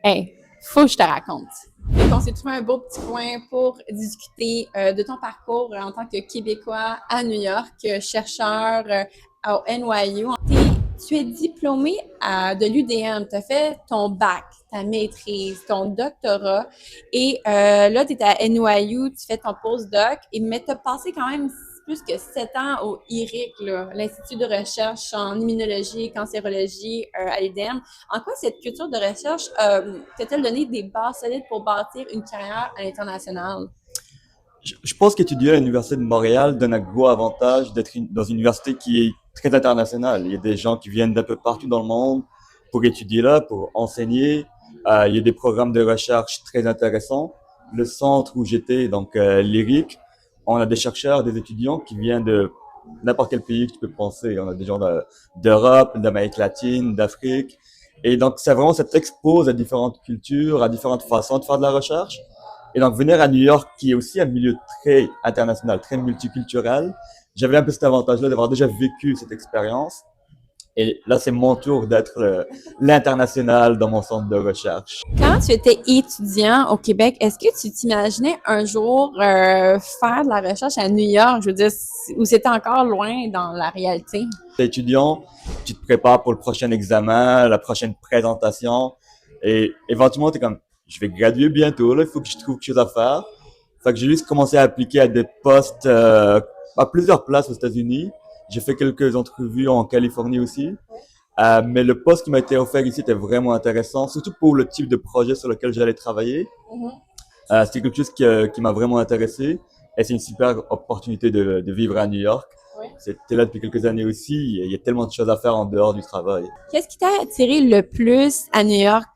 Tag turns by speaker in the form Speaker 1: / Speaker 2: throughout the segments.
Speaker 1: Hey, faut que je te raconte. Fait qu'on s'est trouvé un beau petit point pour discuter de ton parcours en tant que Québécois à New York, chercheur au NYU. Tu es diplômé de l'UDM, tu as fait ton bac, ta maîtrise, ton doctorat et là, tu es à NYU, tu fais ton postdoc, mais tu as passé quand même plus que 7 ans au IRIC, l'Institut de recherche en immunologie, cancérologie à l'UDM. En quoi cette culture de recherche t'a-t-elle donné des bases solides pour bâtir une carrière à l'international?
Speaker 2: Je pense qu'étudier à l'Université de Montréal donne un gros avantage d'être dans une université qui est très internationale. Il y a des gens qui viennent d'un peu partout dans le monde pour étudier là, pour enseigner. Il y a des programmes de recherche très intéressants. Le centre où j'étais, donc l'IRIC, on a des chercheurs, des étudiants qui viennent de n'importe quel pays que tu peux penser. On a des gens d'Europe, d'Amérique latine, d'Afrique. Et donc, c'est vraiment cette expose à différentes cultures, à différentes façons de faire de la recherche. Et donc, venir à New York, qui est aussi un milieu très international, très multiculturel, j'avais un peu cet avantage-là d'avoir déjà vécu cette expérience. Et là, c'est mon tour d'être l'international dans mon centre de recherche.
Speaker 1: Quand tu étais étudiant au Québec, est-ce que tu t'imaginais un jour faire de la recherche à New York, je veux dire, ou c'était encore loin dans la réalité?
Speaker 2: T'es étudiant, tu te prépares pour le prochain examen, la prochaine présentation, et éventuellement, t'es comme, je vais graduer bientôt, là, il faut que je trouve quelque chose à faire. Fait que j'ai juste commencé à appliquer à des postes à plusieurs places aux États-Unis. J'ai fait quelques entrevues en Californie aussi. Mais le poste qui m'a été offert ici était vraiment intéressant, surtout pour le type de projet sur lequel j'allais travailler. C'était quelque chose qui m'a vraiment intéressé. Et c'est une super opportunité de vivre à New York. C'était là depuis quelques années aussi. Il y a tellement de choses à faire en dehors du travail.
Speaker 1: Qu'est-ce qui t'a attiré le plus à New York,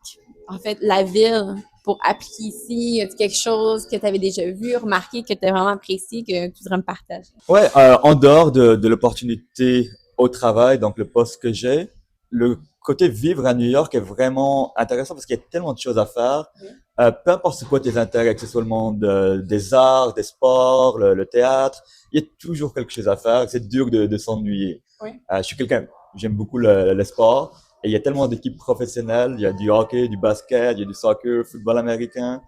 Speaker 1: en fait, la ville, pour appliquer ici? Y a quelque chose que tu avais déjà vu, remarqué, que tu as vraiment apprécié, que tu voudrais me partager?
Speaker 2: Ouais, en dehors de l'opportunité au travail, donc le poste que j'ai, le côté vivre à New York est vraiment intéressant parce qu'il y a tellement de choses à faire. Peu importe c'est quoi tes intérêts, que ce soit le monde des arts, des sports, le théâtre, il y a toujours quelque chose à faire. C'est dur de s'ennuyer.
Speaker 1: Oui.
Speaker 2: Je suis quelqu'un, j'aime beaucoup le sport et il y a tellement d'équipes professionnelles. Il y a du hockey, du basket, il y a du soccer, football américain.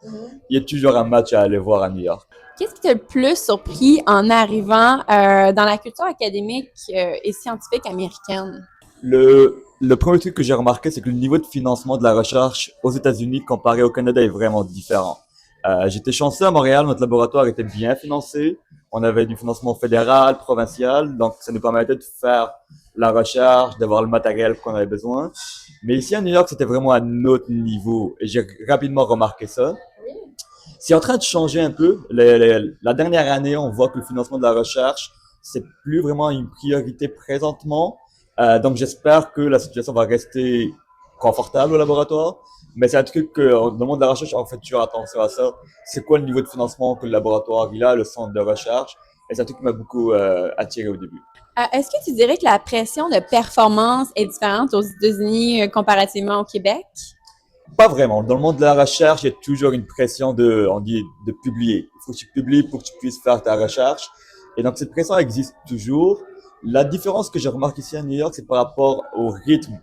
Speaker 2: Il y a toujours un match à aller voir à New York.
Speaker 1: Qu'est-ce qui t'a le plus surpris en arrivant dans la culture académique et scientifique américaine?
Speaker 2: Le premier truc que j'ai remarqué, c'est que le niveau de financement de la recherche aux États-Unis comparé au Canada est vraiment différent. J'étais chanceux à Montréal, notre laboratoire était bien financé. On avait du financement fédéral, provincial, donc ça nous permettait de faire la recherche, d'avoir le matériel qu'on avait besoin. Mais ici à New York, c'était vraiment à notre niveau et j'ai rapidement remarqué ça. C'est en train de changer un peu. La dernière année, on voit que le financement de la recherche, c'est plus vraiment une priorité présentement. Donc, j'espère que la situation va rester confortable au laboratoire. Mais c'est un truc que, dans le monde de la recherche, on fait toujours attention à ça. C'est quoi le niveau de financement que le laboratoire il a, le centre de recherche? Et c'est un truc qui m'a beaucoup attiré au début.
Speaker 1: Est-ce que tu dirais que la pression de performance est différente aux États-Unis comparativement au Québec?
Speaker 2: Pas vraiment. Dans le monde de la recherche, il y a toujours une pression on dit, de publier. Il faut que tu publies pour que tu puisses faire ta recherche. Et donc, cette pression existe toujours. La différence que je remarque ici à New York, c'est par rapport au rythme.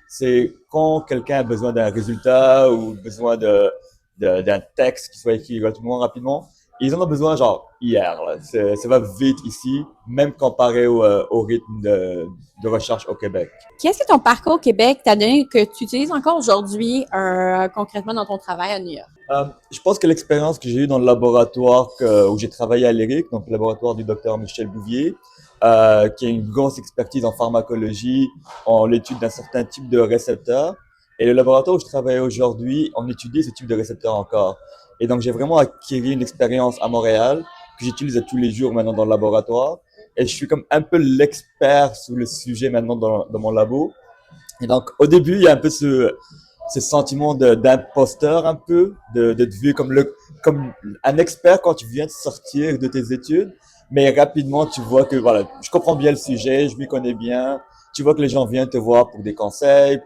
Speaker 2: C'est quand quelqu'un a besoin d'un résultat ou besoin d'un texte qui soit écrit relativement rapidement, ils en ont besoin genre hier. Là. Ça va vite ici, même comparé au rythme de recherche au Québec.
Speaker 1: Qu'est-ce que ton parcours au Québec t'a donné que tu utilises encore aujourd'hui concrètement dans ton travail à New York?
Speaker 2: Je pense que l'expérience que j'ai eue dans le laboratoire où j'ai travaillé à l'ERIC, donc le laboratoire du docteur Michel Bouvier, qui a une grosse expertise en pharmacologie, en l'étude d'un certain type de récepteurs. Et le laboratoire où je travaille aujourd'hui, on étudie ce type de récepteurs encore. Et donc j'ai vraiment acquis une expérience à Montréal que j'utilise tous les jours maintenant dans le laboratoire. Et je suis comme un peu l'expert sur le sujet maintenant dans mon labo. Et donc, au début, il y a un peu ce sentiment d'imposteur un peu, de te vu comme un expert quand tu viens de sortir de tes études. Mais rapidement, tu vois que, voilà, je comprends bien le sujet, je m'y connais bien. Tu vois que les gens viennent te voir pour des conseils,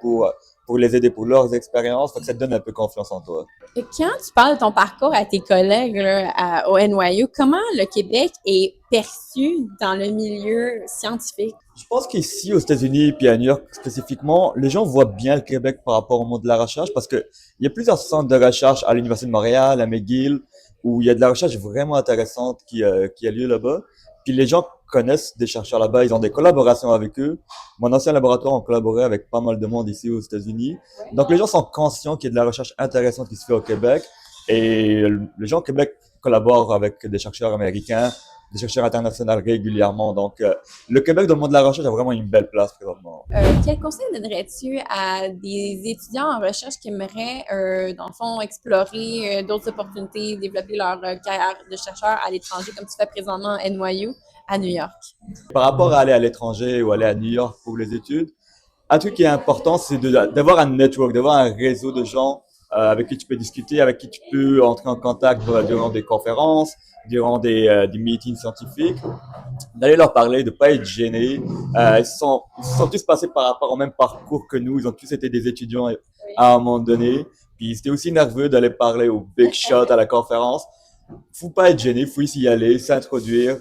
Speaker 2: pour les aider pour leurs expériences. Donc, ça te donne un peu confiance en toi.
Speaker 1: Et quand tu parles de ton parcours à tes collègues là, au NYU, comment le Québec est perçu dans le milieu scientifique?
Speaker 2: Je pense qu'ici, aux États-Unis, puis à New York spécifiquement, les gens voient bien le Québec par rapport au monde de la recherche parce que il y a plusieurs centres de recherche à l'Université de Montréal, à McGill, où il y a de la recherche vraiment intéressante qui a lieu là-bas. Puis les gens connaissent des chercheurs là-bas, ils ont des collaborations avec eux. Mon ancien laboratoire, on collaborait avec pas mal de monde ici aux États-Unis. Donc les gens sont conscients qu'il y a de la recherche intéressante qui se fait au Québec. Et les gens au Québec collaborent avec des chercheurs américains, des chercheurs internationaux régulièrement. Donc le Québec dans le monde de la recherche a vraiment une belle place présentement.
Speaker 1: Quel conseil donnerais-tu à des étudiants en recherche qui aimeraient, dans le fond, explorer d'autres opportunités, développer leur carrière de chercheur à l'étranger, comme tu fais présentement à NYU, à New York?
Speaker 2: Par rapport à aller à l'étranger ou aller à New York pour les études, un truc qui est important, c'est d'avoir un network, d'avoir un réseau de gens avec qui tu peux discuter, avec qui tu peux entrer en contact durant des conférences, durant des meetings scientifiques, d'aller leur parler, de pas être gênés. Ils se sont tous passés par rapport au même parcours que nous. Ils ont tous été des étudiants à un moment donné. Puis ils étaient aussi nerveux d'aller parler au big shot à la conférence. Faut pas être gêné, faut y aller, s'introduire,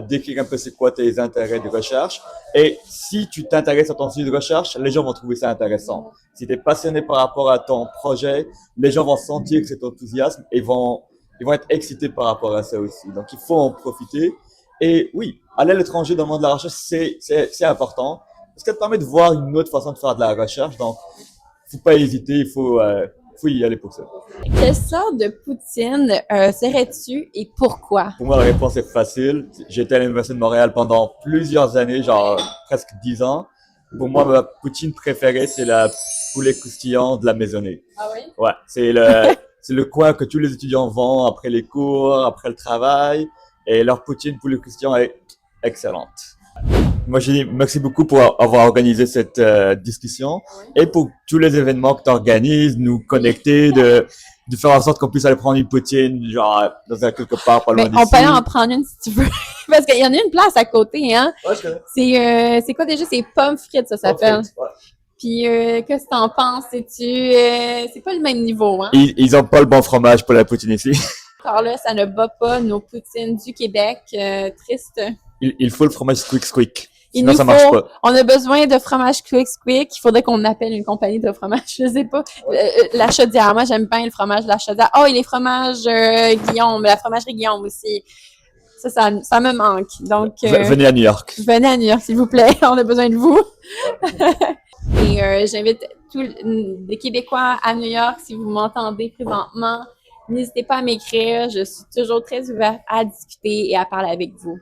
Speaker 2: décrire un peu c'est quoi tes intérêts de recherche. Et si tu t'intéresses à ton sujet de recherche, les gens vont trouver ça intéressant. Si tu es passionné par rapport à ton projet, les gens vont sentir que c'est ton enthousiasme et ils vont être excités par rapport à ça aussi. Donc il faut en profiter. Et oui, aller à l'étranger dans le monde de la recherche, c'est important parce que ça te permet de voir une autre façon de faire de la recherche. Donc, faut pas hésiter, faut y aller pour ça.
Speaker 1: Quelle sorte de poutine serais-tu et pourquoi?
Speaker 2: Pour moi, la réponse est facile. J'étais à l'Université de Montréal pendant plusieurs années, genre presque 10 ans. Pour moi, ma poutine préférée, c'est la poulet croustillant de la Maisonnée.
Speaker 1: Ah oui?
Speaker 2: Ouais, c'est le coin que tous les étudiants vont après les cours, après le travail. Et leur poutine poulet croustillant est excellente. Moi, je dis merci beaucoup pour avoir organisé cette discussion et pour tous les événements que tu organises, nous connecter, de faire en sorte qu'on puisse aller prendre une poutine, genre, dans un quelque part, pas loin
Speaker 1: Mais
Speaker 2: d'ici.
Speaker 1: on peut aller en prendre une si tu veux. Parce qu'il y en a une place à côté, hein?
Speaker 2: Ouais, je connais.
Speaker 1: C'est quoi déjà? C'est pommes frites, ça s'appelle.
Speaker 2: Ouais.
Speaker 1: Puis, qu'est-ce que t'en penses? C'est pas le même niveau, hein?
Speaker 2: Ils ont pas le bon fromage pour la poutine ici.
Speaker 1: Encore là, ça ne bat pas nos poutines du Québec. Triste.
Speaker 2: Il faut le fromage squeak squeak.
Speaker 1: Il
Speaker 2: Sinon,
Speaker 1: nous
Speaker 2: ça marche
Speaker 1: faut,
Speaker 2: pas.
Speaker 1: on a besoin de fromage Quick Squick. Il faudrait qu'on appelle une compagnie de fromage. Je sais pas. La Chaudière. Moi, j'aime bien le fromage de la Chaudière. Oh, et les fromages Guillaume. La fromagerie Guillaume aussi. Ça me manque. Donc,
Speaker 2: Venez à New York.
Speaker 1: venez à New York, s'il vous plaît. On a besoin de vous. Et j'invite tous les Québécois à New York, si vous m'entendez présentement. N'hésitez pas à m'écrire. Je suis toujours très ouverte à discuter et à parler avec vous.